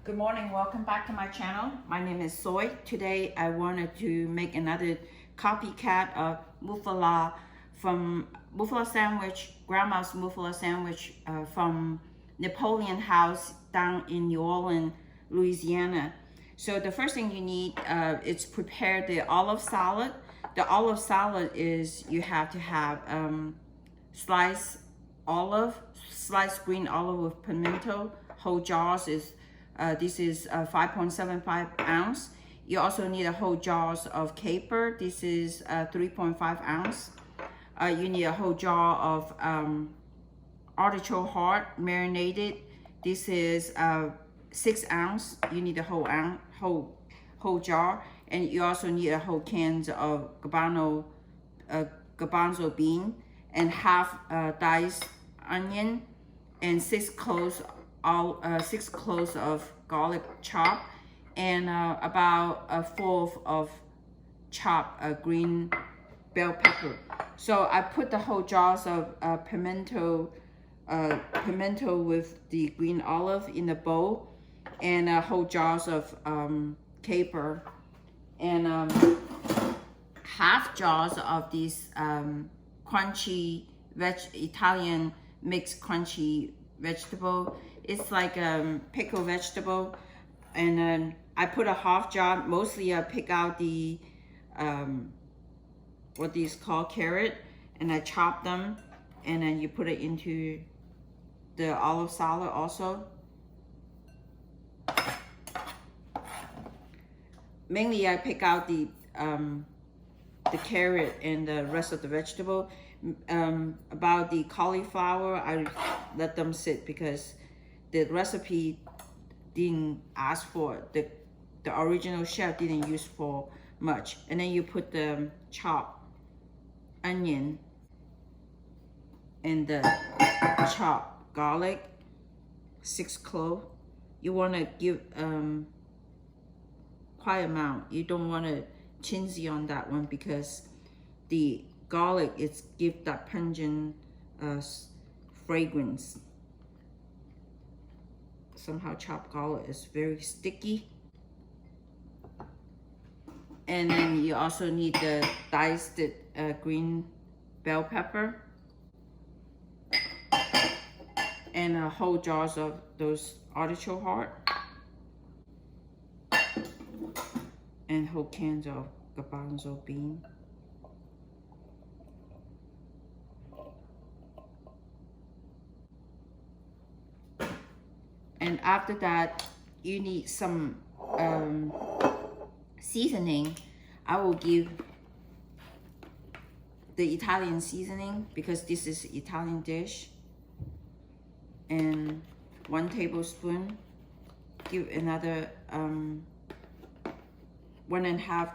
Good morning, welcome back to my channel. My name is Soy. Today I wanted to make another copycat of muffuletta from muffuletta sandwich, grandma's muffuletta sandwich from Napoleon house down in New Orleans, Louisiana. So the first thing you need is prepare the olive salad. The olive salad is you have to have sliced olive, sliced green olive with pimento. Whole jars is this is 5.75 ounce. You also need a whole jars of caper. This is 3.5 ounce. You need a whole jar of artichoke heart marinated. This is 6 ounce. You need a whole jar, and you also need a whole cans of garbanzo bean and half diced onion and 6 cloves of garlic chopped and about a fourth of chopped green bell pepper. So I put the whole jars of pimento with the green olive in the bowl, and whole jars of caper, and half jars of these crunchy Italian mixed crunchy vegetable. It's like pickled vegetable, and then I put a half jar. Mostly I pick out the what these called carrot, and I chop them, and then you put it into the olive salad also. Mainly I pick out the carrot and the rest of the vegetable. About the cauliflower, I let them sit because the recipe didn't ask for the original chef didn't use for much. And then you put the chopped onion and the chopped garlic, 6 cloves. You want to give quite amount. You don't want to chintzy on that one because the garlic is give that pungent fragrance. Somehow chopped garlic is very sticky. And then you also need the diced green bell pepper and whole jars of those artichoke heart and whole cans of garbanzo bean. And after that, you need some seasoning. I will give the Italian seasoning because this is Italian dish. And 1 tablespoon. Give another 1.5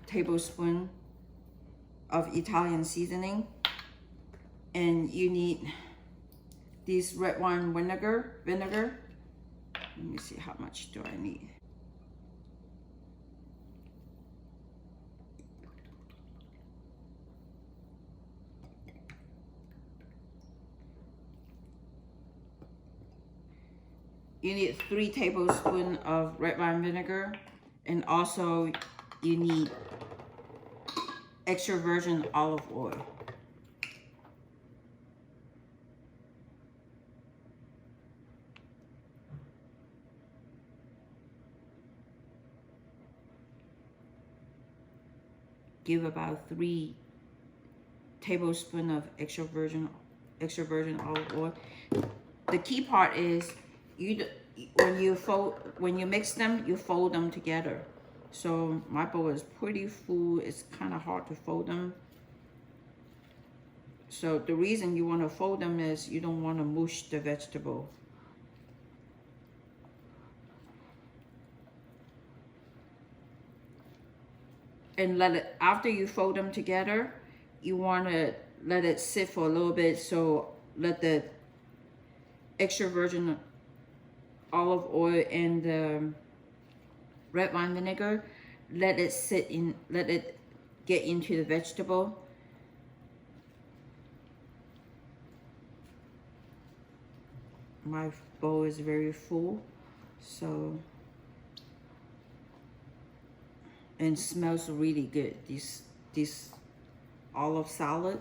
tablespoon of Italian seasoning. And you need this red wine vinegar. Let me see, how much do I need? You need 3 tablespoons of red wine vinegar, and also you need extra virgin olive oil. Give about 3 tablespoons of extra virgin olive oil. The key part is when you mix them, you fold them together. So my bowl is pretty full. It's kind of hard to fold them. So the reason you want to fold them is you don't want to mush the vegetable. And after you fold them together, you want to let it sit for a little bit. So let the extra virgin olive oil and the red wine vinegar, let it sit in, let it get into the vegetable. My bowl is very full. So, and smells really good. This olive salad.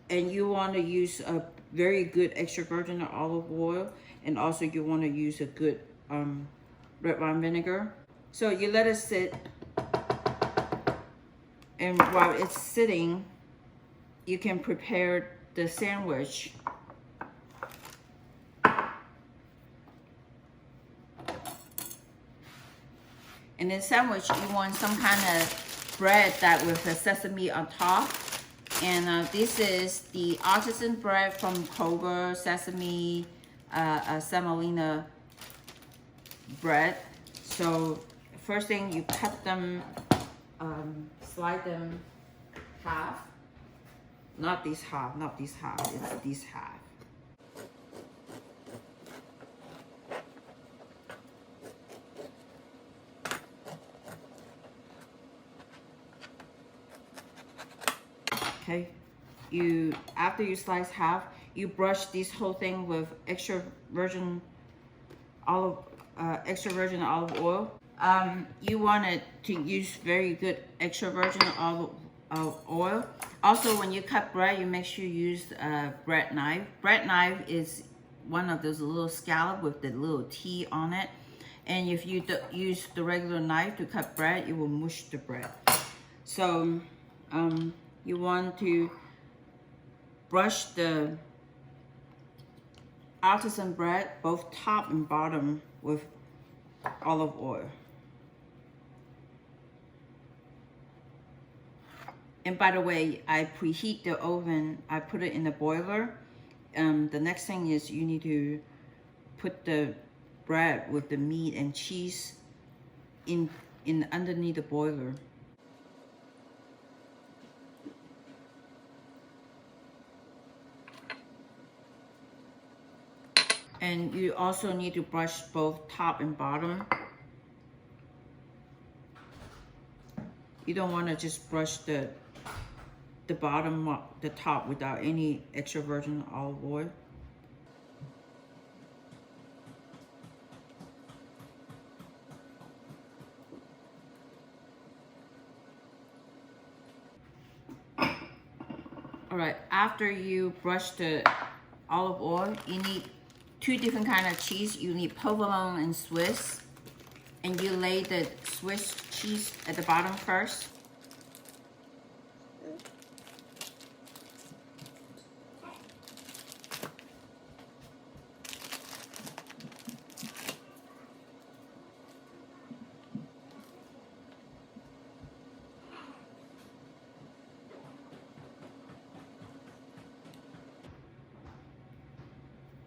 And you want to use a very good extra virgin olive oil, and also you want to use a good red wine vinegar. So you let it sit, and while it's sitting, you can prepare the sandwich. And in sandwich, you want some kind of bread that with a sesame on top. And this is the artisan bread from Kroger, sesame, semolina bread. So first thing, you cut them, slide them half. Not this half, not this half, it's this half. Okay, after you slice half, you brush this whole thing with extra virgin olive oil. You want it to use very good extra virgin olive oil. Also, when you cut bread, you make sure you use a bread knife. Bread knife is one of those little scallop with the little T on it. And if you use the regular knife to cut bread, it will mush the bread. So you want to brush the artisan bread, both top and bottom, with olive oil. And by the way, I preheat the oven. I put it in the boiler. The next thing is you need to put the bread with the meat and cheese in underneath the boiler. And you also need to brush both top and bottom. You don't want to just brush the bottom, the top without any extra virgin olive oil. All right, after you brush the olive oil, you need two different kind of cheese. You need Provolone and Swiss. And you lay the Swiss cheese at the bottom first.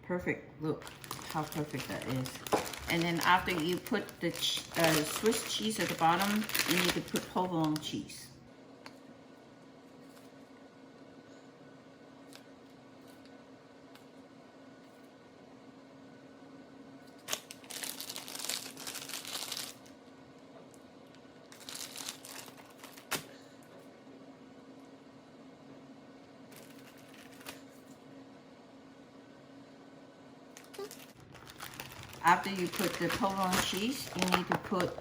Perfect. Look how perfect that is. And then after you put the Swiss cheese at the bottom, you need to put provolone cheese. After you put the provolone cheese, you need to put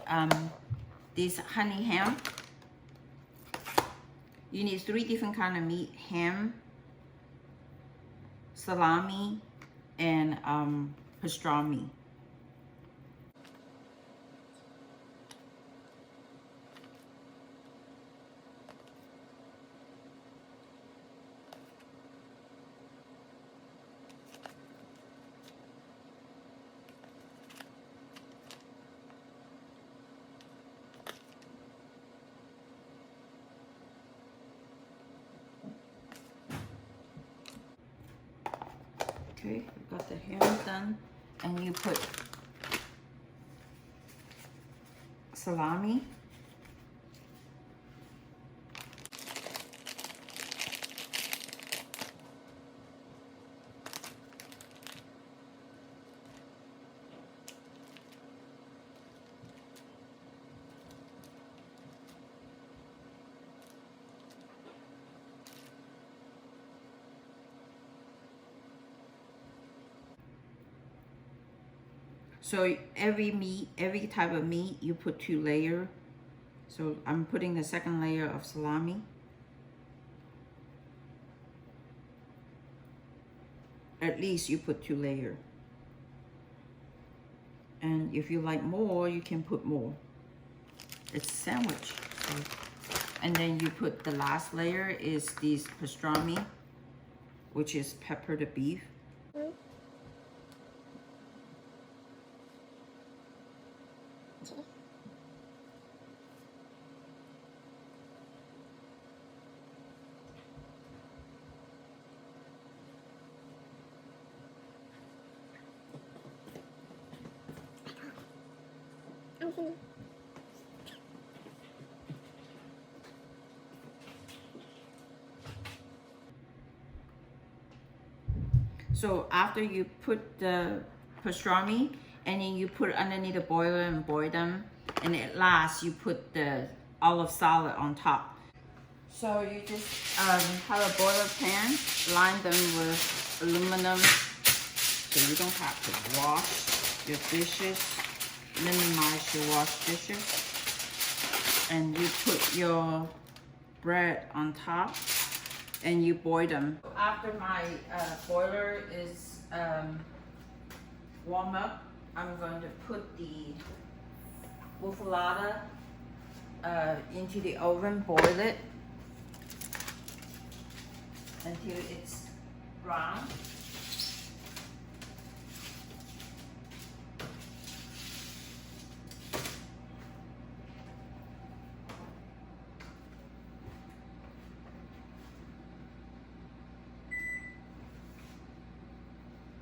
this honey ham. You need 3 different kind of meat: ham, salami, and pastrami. Okay, we've got the ham done, and you put salami. So every type of meat, you put 2 layers. So I'm putting the second layer of salami. At least you put 2 layers. And if you like more, you can put more. It's a sandwich. So, and then you put the last layer is these pastrami, which is pepper the beef. So after you put the pastrami and then you put it underneath the boiler and boil them, and at last you put the olive salad on top. So you just have a boiler pan, line them with aluminum so you don't have to wash your dishes, minimize your wash dishes. And you put your bread on top and you boil them. After my boiler is warm up, I'm going to put the muffuletta into the oven, boil it until it's brown.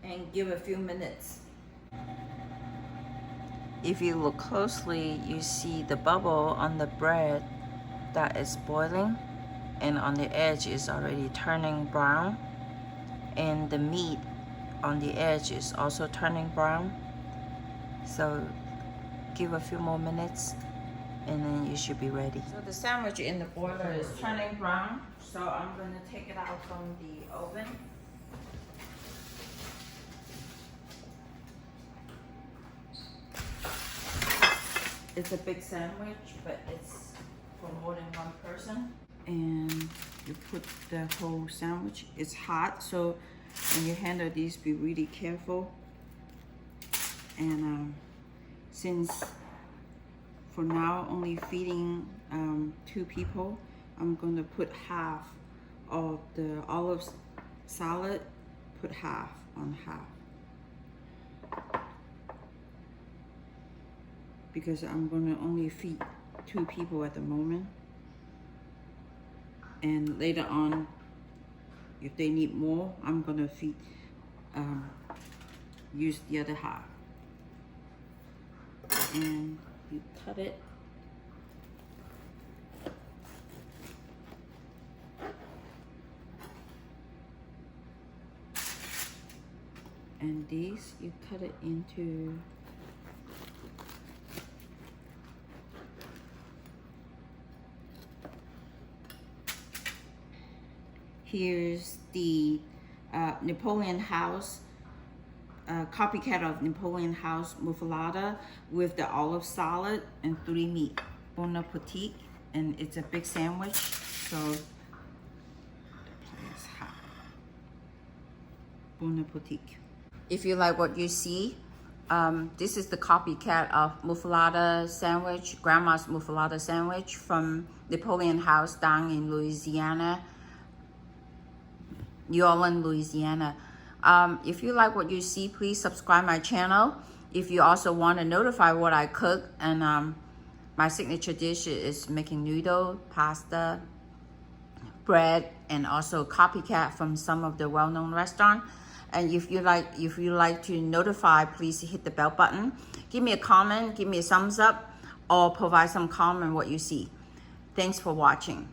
And give a few minutes. If you look closely, you see the bubble on the bread that is boiling, and on the edge is already turning brown, and the meat on the edge is also turning brown. So give a few more minutes and then you should be ready. So the sandwich in the boiler is turning brown, so I'm going to take it out from the oven. It's a big sandwich, but it's for more than one person. And you put the whole sandwich. It's hot, so when you handle these, be really careful. And since for now only feeding 2 people, I'm going to put half of the olive salad, put half on half. Because I'm going to only feed 2 people at the moment. And later on, if they need more, I'm going to feed, use the other half. And you cut it. And these, you cut it into here's the Napoleon House, copycat of Napoleon House muffuletta with the olive salad and 3 meat. Bon appetit, and it's a big sandwich, so it's hot. Bon appetit. If you like what you see, this is the copycat of muffuletta sandwich, Grandma's muffuletta sandwich from Napoleon House down in Louisiana. New Orleans, Louisiana. If you like what you see, please subscribe my channel. If you also want to notify what I cook, and my signature dish is making noodle, pasta, bread, and also copycat from some of the well-known restaurants. And if you like to notify, please hit the bell button. Give me a comment, give me a thumbs up, or provide some comment what you see. Thanks for watching.